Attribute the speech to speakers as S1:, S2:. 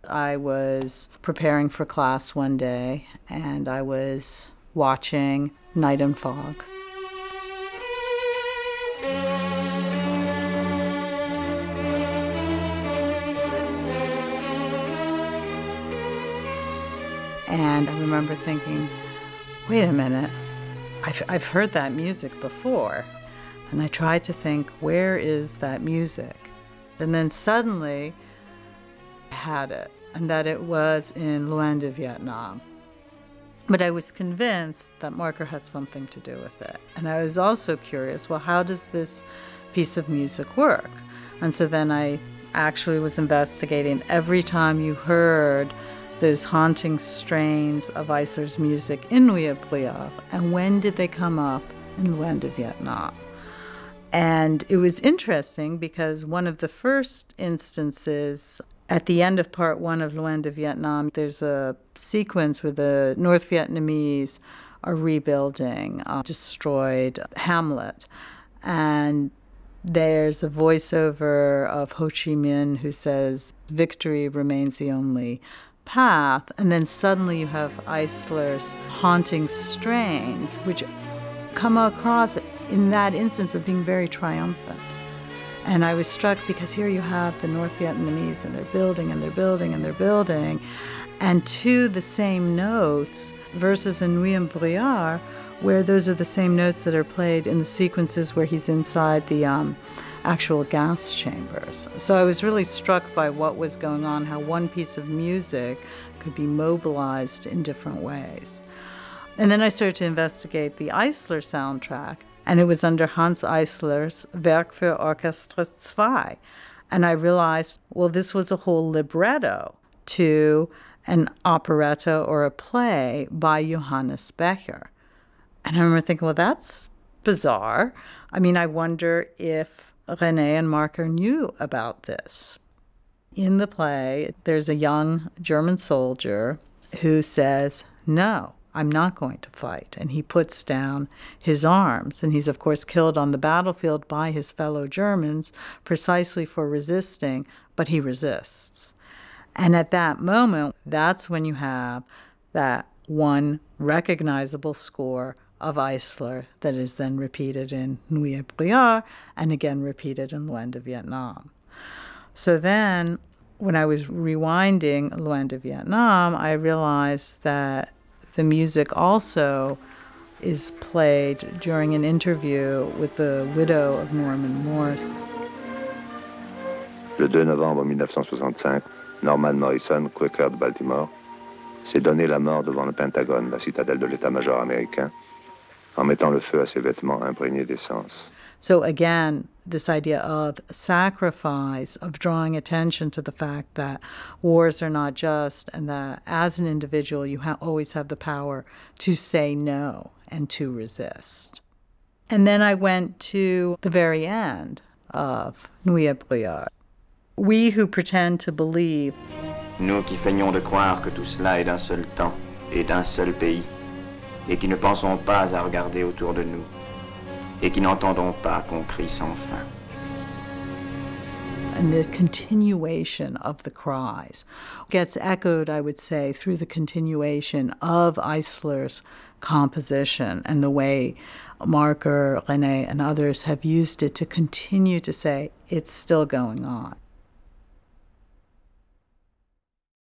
S1: I was preparing for class one day, and I was watching Night and Fog. And I remember thinking, wait a minute, I've heard that music before. And I tried to think, where is that music? And then suddenly I had it, and that it was in Loin de Vietnam. But I was convinced that Marker had something to do with it. And I was also curious, well, how does this piece of music work? And so then I actually was investigating every time you heard those haunting strains of Eisler's music in Nuit Bruyère, and when did they come up in Loin de Vietnam? And it was interesting because one of the first instances, at the end of part one of Loin de Vietnam, there's a sequence where the North Vietnamese are rebuilding destroyed hamlet. And there's a voiceover of Ho Chi Minh who says, "Victory remains the only path." And then suddenly you have Eisler's haunting strains, which come across in that instance of being very triumphant. And I was struck because here you have the North Vietnamese, and they're building and they're building and they're building, and to the same notes, versus in Nuit en Bruyère, where those are the same notes that are played in the sequences where he's inside the actual gas chambers. So I was really struck by what was going on, how one piece of music could be mobilized in different ways. And then I started to investigate the Eisler soundtrack, and it was under Hans Eisler's Werk für Orchester 2. And I realized, well, this was a whole libretto to an operetta or a play by Johannes Becher. And I remember thinking, well, that's bizarre. I mean, I wonder if René and Marker knew about this. In the play, there's a young German soldier who says, "No, I'm not going to fight." And he puts down his arms. And he's, of course, killed on the battlefield by his fellow Germans precisely for resisting, but he resists. And at that moment, that's when you have that one recognizable score of Eisler that is then repeated in Nuit et Bruyère and again repeated in Loin de Vietnam. So then, when I was rewinding Loin de Vietnam, I realized that the music also is played during an interview with the widow of Norman Morse.
S2: Le 2 novembre 1965, Norman Morrison, Quaker de Baltimore, s'est donné la mort devant le Pentagone, la citadelle de l'état-major américain, en mettant le feu à ses vêtements imprégnés d'essence.
S1: So again, this idea of sacrifice, of drawing attention to the fact that wars are not just, and that as an individual you always have the power to say no and to resist. And then I went to the very end of Nuit et Bruyère. We who pretend to believe.
S3: Nous qui feignons de croire que tout cela est d'un seul temps et d'un seul pays, et qui ne pensons pas à regarder autour de nous, et qui n'entendons pas qu'on crie sans fin.
S1: And the continuation of the cries gets echoed, I would say, through the continuation of Eisler's composition and the way Marker, René, and others have used it to continue to say it's still going on.